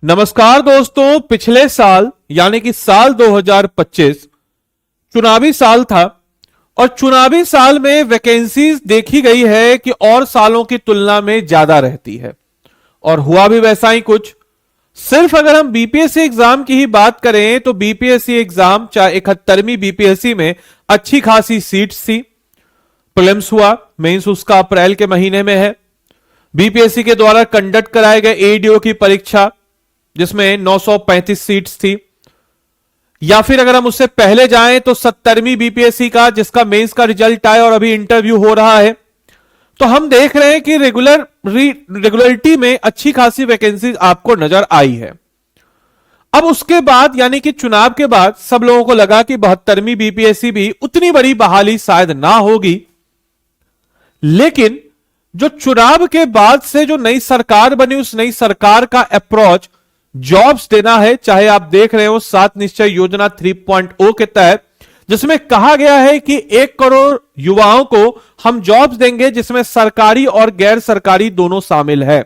नमस्कार दोस्तों, पिछले साल यानी कि साल 2025 चुनावी साल था और चुनावी साल में वैकेंसीज देखी गई है कि और सालों की तुलना में ज्यादा रहती है और हुआ भी वैसा ही कुछ। सिर्फ अगर हम बीपीएससी एग्जाम की ही बात करें तो बीपीएससी एग्जाम चाहे 71वीं बीपीएससी में अच्छी खासी सीट्स थी। प्रीलिम्स हुआ, मेंस उसका अप्रैल के महीने में है। बीपीएससी के द्वारा कंडक्ट कराए गए एडीओ की परीक्षा जिसमें 935 सीट्स थी, या फिर अगर हम उससे पहले जाएं तो 70वीं बीपीएससी का जिसका मेंस का रिजल्ट आया और अभी इंटरव्यू हो रहा है। तो हम देख रहे हैं कि रेगुलरिटी में अच्छी खासी वैकेंसी आपको नजर आई है। अब उसके बाद यानी कि चुनाव के बाद सब लोगों को लगा कि 72वीं बीपीएससी भी उतनी बड़ी बहाली शायद ना होगी, लेकिन जो चुनाव के बाद से जो नई सरकार बनी उस नई सरकार का अप्रोच जॉब्स देना है। चाहे आप देख रहे हो 7 निश्चय योजना 3.0 के तहत जिसमें कहा गया है कि 1 करोड़ युवाओं को हम जॉब्स देंगे जिसमें सरकारी और गैर सरकारी दोनों शामिल है।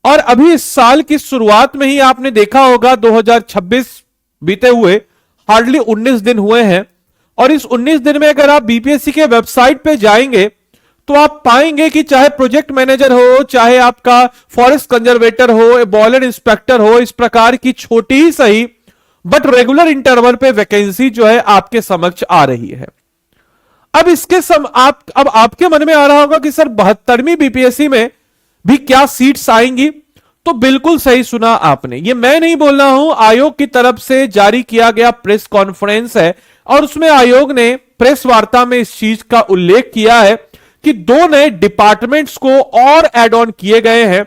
और अभी इस साल की शुरुआत में ही आपने देखा होगा 2026 बीते हुए हार्डली 19 दिन हुए हैं और इस 19 दिन में अगर आप बीपीएससी के वेबसाइट पे जाएंगे तो आप पाएंगे कि चाहे प्रोजेक्ट मैनेजर हो, चाहे आपका फॉरेस्ट कंजर्वेटर हो, बॉयलर इंस्पेक्टर हो, इस प्रकार की छोटी ही सही बट रेगुलर इंटरवल पे वैकेंसी जो है आपके समक्ष आ रही है। अब इसके अब आपके मन में आ रहा होगा कि सर 72वीं बीपीएससी में भी क्या सीट्स आएंगी? तो बिल्कुल सही सुना आपने, ये मैं नहीं बोल रहा हूं, आयोग की तरफ से जारी किया गया प्रेस कॉन्फ्रेंस है और उसमें आयोग ने प्रेस वार्ता में इस चीज का उल्लेख किया है कि 2 नए डिपार्टमेंट्स को और एड ऑन किए गए हैं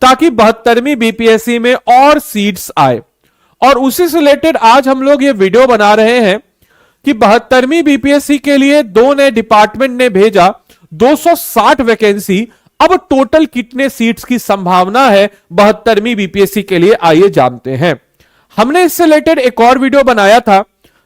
ताकि 72वीं बीपीएससी में और सीट्स आए। और उसी से रिलेटेड आज हम लोग ये वीडियो बना रहे हैं कि 72वीं बीपीएससी के लिए 2 नए डिपार्टमेंट ने भेजा 260 वैकेंसी। अब टोटल कितने सीट्स की संभावना है 72वीं बीपीएससी के लिए, आइए जानते हैं। हमने इससे रिलेटेड एक और वीडियो बनाया था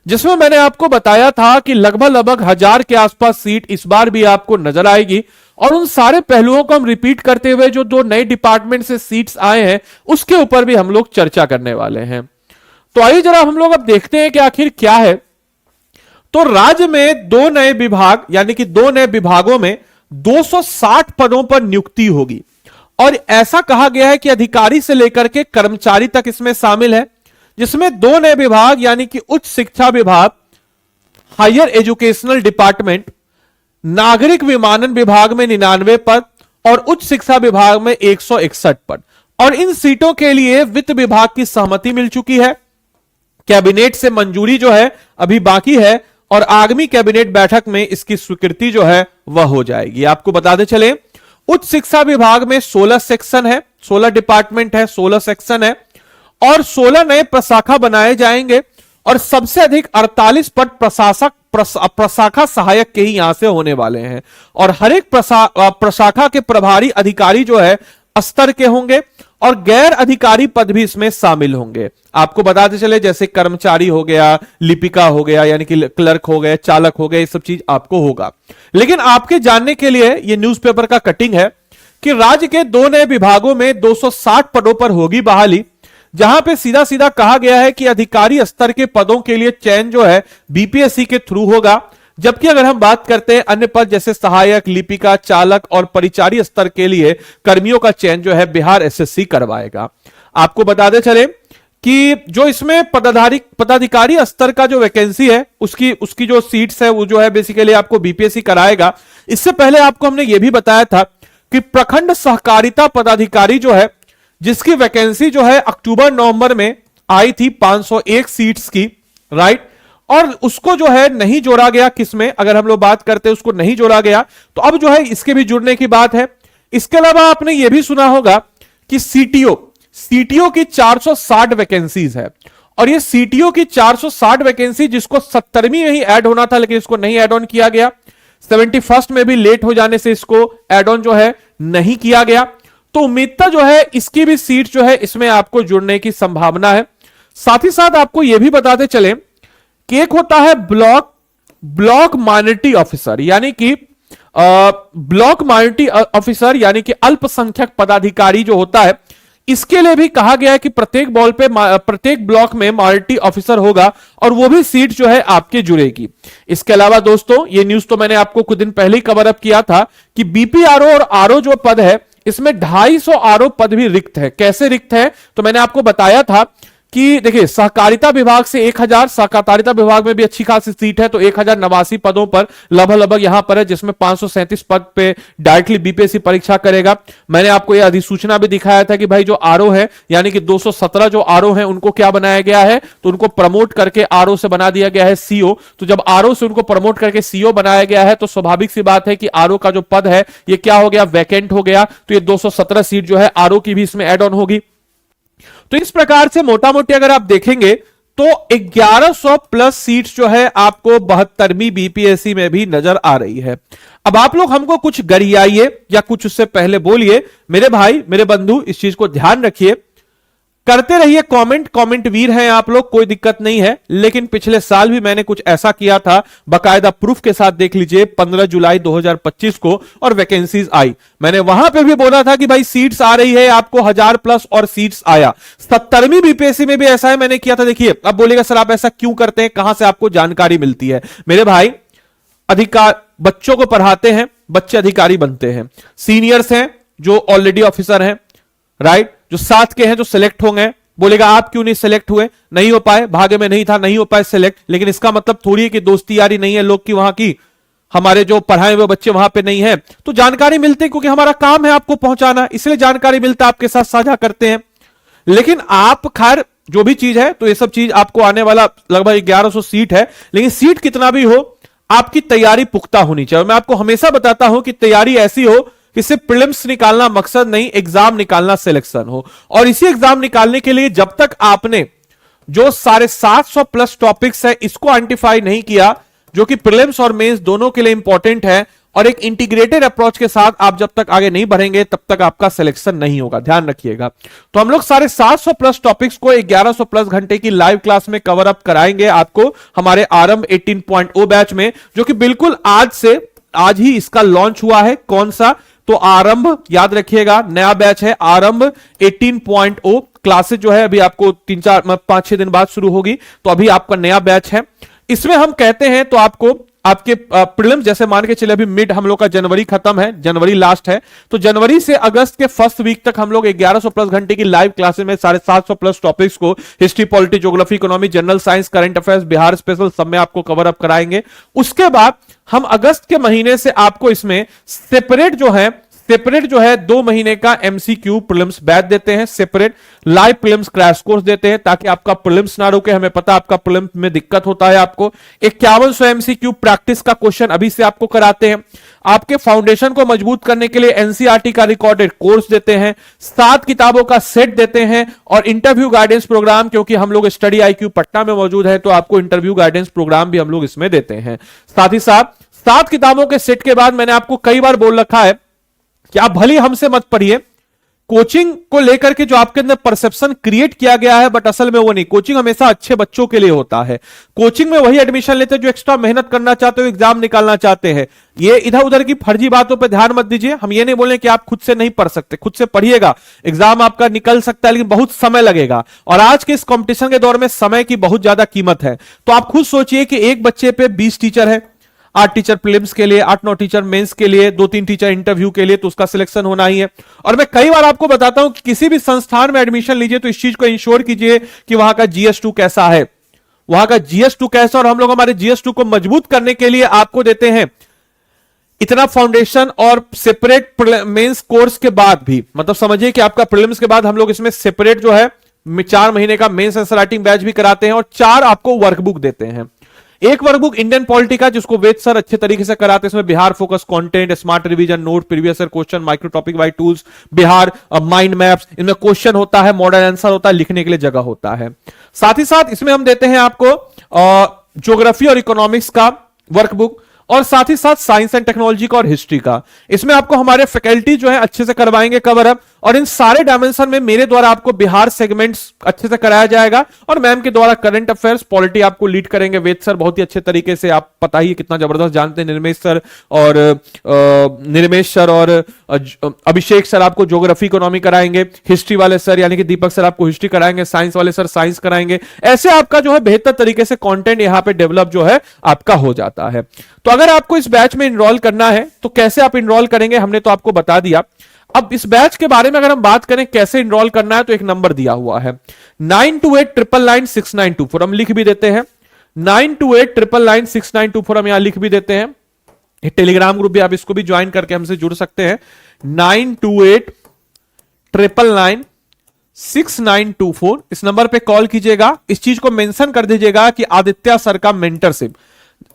जिसमें मैंने आपको बताया था कि लगभग 1000 के आसपास सीट इस बार भी आपको नजर आएगी और उन सारे पहलुओं को हम रिपीट करते हुए जो 2 नए डिपार्टमेंट से सीट्स आए हैं उसके ऊपर भी हम लोग चर्चा करने वाले हैं। तो आइए जरा हम लोग अब देखते हैं कि आखिर क्या है। तो राज्य में 2 नए विभाग यानी कि 2 नए विभागों में 260 पदों पर नियुक्ति होगी और ऐसा कहा गया है कि अधिकारी से लेकर के कर्मचारी तक इसमें शामिल है, जिसमें 2 नए विभाग यानी कि उच्च शिक्षा विभाग, हायर एजुकेशनल डिपार्टमेंट, नागरिक विमानन विभाग में 99 पद और उच्च शिक्षा विभाग में 161 पद। और इन सीटों के लिए वित्त विभाग की सहमति मिल चुकी है, कैबिनेट से मंजूरी जो है अभी बाकी है और आगामी कैबिनेट बैठक में इसकी स्वीकृति जो है वह हो जाएगी। आपको बताते चले उच्च शिक्षा विभाग में 16 सेक्शन है, 16 डिपार्टमेंट है, 16 सेक्शन है और 16 नए प्रशाखा बनाए जाएंगे और सबसे अधिक 48 पद प्रशाखा सहायक के ही यहां से होने वाले हैं और हर एक प्रशाखा के प्रभारी अधिकारी जो है स्तर के होंगे और गैर अधिकारी पद भी इसमें शामिल होंगे। आपको बताते चले जैसे कर्मचारी हो गया, लिपिका हो गया यानी कि क्लर्क हो गए, चालक हो गए, ये सब चीज आपको होगा। लेकिन आपके जानने के लिए ये न्यूज़पेपर का कटिंग है कि राज्य के 2 नए विभागों में 260 पदों पर होगी बहाली, जहां पे सीधा सीधा कहा गया है कि अधिकारी स्तर के पदों के लिए चयन जो है बीपीएससी के थ्रू होगा, जबकि अगर हम बात करते हैं अन्य पद जैसे सहायक, लिपिका, चालक और परिचारी स्तर के लिए कर्मियों का चयन जो है बिहार एसएससी करवाएगा। आपको बताते चले कि जो इसमें पदाधिकारी स्तर का जो वैकेंसी है उसकी जो सीट्स है वो जो है बेसिकली आपको बीपीएससी कराएगा। इससे पहले आपको हमने ये भी बताया था कि प्रखंड सहकारिता पदाधिकारी जो है जिसकी वैकेंसी जो है अक्टूबर-नवंबर में आई थी 501 सीट्स की, राइट, और उसको जो है नहीं जोड़ा गया। किसमें अगर हम लोग बात करते हैं उसको नहीं जोड़ा गया, तो अब जो है इसके भी जुड़ने की बात है। इसके अलावा आपने ये भी सुना होगा कि सीटीओ की 460 वैकेंसीज है और ये सीटीओ की 460 वैकेंसी जिसको 70वीं में ही ऐड होना था लेकिन इसको नहीं ऐड ऑन किया गया, 71st में भी लेट हो जाने से इसको ऐड ऑन जो है नहीं किया गया। तो उम्मीदता जो है इसकी भी सीट जो है इसमें आपको जुड़ने की संभावना है। साथ ही साथ आपको यह भी बताते चले कि एक होता है ब्लॉक माइनॉरिटी ऑफिसर यानी कि ब्लॉक माइनॉरिटी ऑफिसर यानी कि अल्पसंख्यक पदाधिकारी जो होता है इसके लिए भी कहा गया है कि प्रत्येक ब्लॉक में माल्टी ऑफिसर होगा और वो भी सीट जो है आपके जुड़ेगी। इसके अलावा दोस्तों, ये न्यूज तो मैंने आपको कुछ दिन पहले ही कवर अप किया था कि बीपीआरओ और आरओ जो पद है, इसमें 250 आरओ पद भी रिक्त है। कैसे रिक्त है, तो मैंने आपको बताया था कि देखिए, सहकारिता विभाग से 1000, सहकारिता विभाग में भी अच्छी खासी सीट है, तो 1089 पदों पर लगभग यहां पर है, जिसमें 537 पद पे डायरेक्टली बीपीएससी परीक्षा करेगा। मैंने आपको यह अधिसूचना भी दिखाया था कि भाई जो आरओ है, यानी कि 217 जो आरओ है, उनको क्या बनाया गया है, तो उनको प्रमोट करके आरओ से बना दिया गया है सीओ। तो जब आरओ से उनको प्रमोट करके सीओ बनाया गया है, तो स्वाभाविक सी बात है कि आरओ का जो पद है ये क्या हो गया, वैकेंट हो गया। तो ये 217 सीट जो है आरओ की भी इसमें एड ऑन होगी। तो इस प्रकार से मोटा मोटी अगर आप देखेंगे तो 1100 प्लस सीट्स जो है आपको 72वीं बीपीएससी में भी नजर आ रही है। अब आप लोग हमको कुछ गरियाइए या कुछ उससे पहले बोलिए, मेरे भाई मेरे बंधु, इस चीज को ध्यान रखिए, करते रहिए कमेंट वीर हैं आप लोग, कोई दिक्कत नहीं है। लेकिन पिछले साल भी मैंने कुछ ऐसा किया था, बकायदा प्रूफ के साथ देख लीजिए, 15 जुलाई 2025 को, और वैकेंसीज आई। मैंने वहां पे भी बोला था कि भाई सीट्स आ रही है आपको 1000 प्लस, और सीट्स आया। 70वीं बीपीएससी में भी ऐसा है, मैंने किया था। देखिए, अब बोलेगा सर आप ऐसा क्यों करते हैं, कहां से आपको जानकारी मिलती है? मेरे भाई, अधिकार बच्चों को पढ़ाते हैं, बच्चे अधिकारी बनते हैं। सीनियर्स हैं जो ऑलरेडी ऑफिसर हैं, राइट, जो साथ के हैं जो सिलेक्ट होंगे। बोलेगा आप क्यों नहीं सिलेक्ट हुए? नहीं हो पाए, भाग्य में नहीं था, नहीं हो पाए सिलेक्ट। लेकिन इसका मतलब थोड़ी है कि दोस्ती यारी नहीं है लोग की वहां की, हमारे जो पढ़ाए हुए बच्चे वहां पे नहीं है। तो जानकारी मिलती है, क्योंकि हमारा काम है आपको पहुंचाना, इसलिए जानकारी मिलता है, आपके साथ साझा करते हैं। लेकिन आप खैर जो भी चीज है, तो ये सब चीज आपको आने वाला लगभग 1100 सीट है। लेकिन सीट कितना भी हो, आपकी तैयारी पुख्ता होनी चाहिए। मैं आपको हमेशा बताता हूं कि तैयारी ऐसी हो कि सिर्फ प्रीलिम्स निकालना मकसद नहीं, एग्जाम निकालना सिलेक्शन हो। और इसी एग्जाम निकालने के लिए जब तक आपने जो 750 प्लस टॉपिक्स है इसको आइडेंटिफाई नहीं किया, जो कि प्रीलिम्स और मेंस दोनों के लिए इंपॉर्टेंट है, और एक इंटीग्रेटेड अप्रोच के साथ आप जब तक आगे नहीं बढ़ेंगे तब तक आपका सिलेक्शन नहीं होगा, ध्यान रखिएगा। तो हम लोग 750 प्लस टॉपिक्स को 1100 प्लस घंटे की लाइव क्लास में कवर अप कराएंगे आपको हमारे आरंभ 18.0 बैच में, जो कि बिल्कुल आज ही इसका लॉन्च हुआ है। कौन सा? तो आरंभ, याद रखिएगा, नया बैच है आरंभ 18.0। क्लासेस जो है अभी आपको 5-6 दिन बाद शुरू होगी, तो अभी आपका नया बैच है। इसमें हम कहते हैं तो आपको आपके प्रीलिम्स, जैसे मान के चले अभी मिड हम लोग का जनवरी खत्म है, जनवरी लास्ट है, तो जनवरी से अगस्त के फर्स्ट वीक तक हम लोग 1100 प्लस घंटे की लाइव क्लासेस में 750 प्लस टॉपिक्स को history, polity, geography, economy, general science, current affairs, Bihar special, सब में आपको कवर अप कराएंगे। उसके बाद हम अगस्त के महीने से आपको इसमें सेपरेट जो है 2 महीने का एमसीक्यू प्रीलिम्स बैच देते हैं, separate live prelims crash course देते हैं, ताकि आपका प्रीलिम्स ना रुके। हमें पता आपका प्रीलिम्स में दिक्कत होता है। आपको 5100 एमसीक्यू प्रैक्टिस का क्वेश्चन अभी से आपको कराते हैं। आपके फाउंडेशन को मजबूत करने के लिए एनसीईआरटी का रिकॉर्डेड कोर्स देते हैं, 7 किताबों का सेट देते हैं, और इंटरव्यू गाइडेंस प्रोग्राम, क्योंकि हम लोग स्टडी आईक्यू पटना में मौजूद है, तो आपको इंटरव्यू गाइडेंस प्रोग्राम भी हम लोग इसमें देते हैं। साथ ही साथ 7 किताबों के सेट के बाद मैंने आपको कई बार बोल रखा है कि आप भले हमसे मत पढ़िए, कोचिंग को लेकर के जो आपके अंदर परसेप्शन क्रिएट किया गया है, बट असल में वो नहीं। कोचिंग हमेशा अच्छे बच्चों के लिए होता है। कोचिंग में वही एडमिशन लेते हैं जो एक्स्ट्रा मेहनत करना चाहते हो, एग्जाम निकालना चाहते हैं। ये इधर उधर की फर्जी बातों पर ध्यान मत दीजिए। हम ये नहीं बोले कि आप खुद से नहीं पढ़ सकते, खुद से पढ़िएगा, एग्जाम आपका निकल सकता है, लेकिन बहुत समय लगेगा। और आज के इस कंपटीशन के दौर में समय की बहुत ज्यादा कीमत है। तो आप खुद सोचिए कि एक बच्चे पे 20 टीचर है, 8 टीचर प्रीलिम्स के लिए, 8-9 टीचर मेंस के लिए, 2-3 टीचर इंटरव्यू के लिए, तो उसका सिलेक्शन होना ही है। और मैं कई बार आपको बताता हूं कि किसी भी संस्थान में एडमिशन लीजिए तो इस चीज को इंश्योर कीजिए कि वहां का GS2 कैसा है, वहां का GS2 कैसा। और हम लोग हमारे GS2 को मजबूत करने के लिए आपको देते हैं इतना फाउंडेशन और सेपरेट मेंस कोर्स के बाद भी, मतलब समझिए कि आपका प्रीलिम्स के बाद हम लोग इसमें सेपरेट जो है 4 महीने का मेंस आंसर राइटिंग बैच भी कराते हैं, और 4 आपको वर्कबुक देते हैं। एक वर्कबुक इंडियन पॉलिटी का, जिसको वेद सर अच्छे तरीके से कराते हैं। इसमें Bihar focus content, smart revision, note, previous year question, micro topic wise tools, Bihar mind maps, इनमें क्वेश्चन होता है, मॉडल आंसर होता है, लिखने के लिए जगह होता है। साथ ही साथ इसमें हम देते हैं आपको ज्योग्राफी और इकोनॉमिक्स का वर्कबुक, और साथ ही साथ साइंस एंड टेक्नोलॉजी का और हिस्ट्री का। इसमें आपको हमारे फैकल्टी जो है अच्छे से करवाएंगे कवर अप, और इन सारे डायमेंशन में मेरे द्वारा आपको बिहार सेगमेंट्स अच्छे से कराया जाएगा और मैम के द्वारा करंट अफेयर्स पॉलिटी आपको लीड करेंगे वेद सर बहुत ही अच्छे तरीके से। आप पता ही कितना जबरदस्त जानते हैं निर्मेश सर और अभिषेक सर आपको ज्योग्राफी इकोनॉमी कराएंगे, हिस्ट्री वाले सर यानी कि दीपक सर आपको हिस्ट्री कराएंगे, साइंस वाले सर साइंस कराएंगे। ऐसे आपका जो है बेहतर तरीके से कंटेंट यहां पे डेवलप जो है आपका हो जाता है। तो अगर आपको इस बैच में इनरोल करना है तो कैसे आप इनरोल करेंगे हमने तो आपको बता दिया। अब इस बैच के बारे में अगर हम बात करें कैसे इनरोल करना है तो एक नंबर दिया हुआ है 9289996924 हम लिख भी देते हैं 9289996924 हम यहां लिख भी देते हैं। टेलीग्राम ग्रुप भी आप इसको भी ज्वाइन करके हमसे जुड़ सकते हैं 9289996924 इस नंबर पे कॉल कीजिएगा। इस चीज को मेंशन कर दीजिएगा कि आदित्य सर का मेंटरशिप,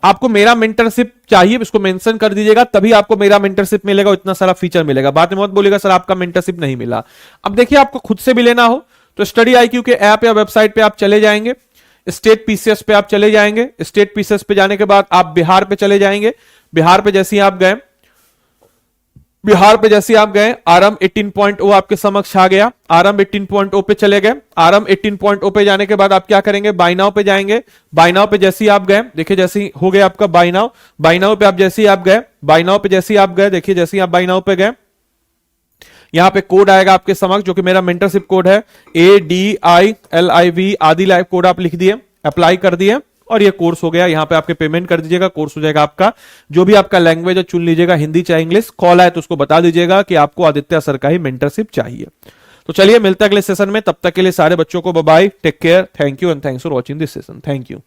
आपको मेरा मेंटरशिप चाहिए इसको मेंशन कर दीजिएगा तभी आपको मेरा मेंटरशिप मिलेगा, इतना सारा फीचर मिलेगा। बाद में मत बोलेगा सर आपका मेंटरशिप नहीं मिला। अब देखिए आपको खुद से भी लेना हो तो स्टडी IQ के ऐप या वेबसाइट पे आप चले जाएंगे, स्टेट PCS पे आप चले जाएंगे, स्टेट PCS पे जाने के बाद आप बिहार पे चले जाएंगे। बिहार पे जैसे ही आप गए आरएम 18.0 आपके समक्ष आ गया। आरएम 18.0 पे चले गए। आरएम 18.0 पे जाने के बाद आप क्या करेंगे बाय नाउ पे जाएंगे। बाय नाउ पे जैसे ही आप गए देखिए जैसे ही हो गया आपका बाय नाउ। बाय नाउ पे आप जैसे ही आप गए बाय नाउ पे जैसे ही आप गए देखिए जैसे ही आप बाय नाउ पे गए यहां पे कोड आएगा आपके समक्ष जो कि मेरा मेंटरशिप कोड है ADILIV आदि लाइव कोड आप लिख दिए, अप्लाई कर दिए और ये कोर्स हो गया। यहां पे आपके पेमेंट कर दीजिएगा, कोर्स हो जाएगा आपका। जो भी आपका लैंग्वेज है चुन लीजिएगा, हिंदी चाहे इंग्लिश। कॉल आए तो उसको बता दीजिएगा कि आपको आदित्य सर का ही मेंटरशिप चाहिए। तो चलिए मिलते हैं अगले सेशन में, तब तक के लिए सारे बच्चों को bye bye, take care, thank you and thanks for watching this session. Thank you.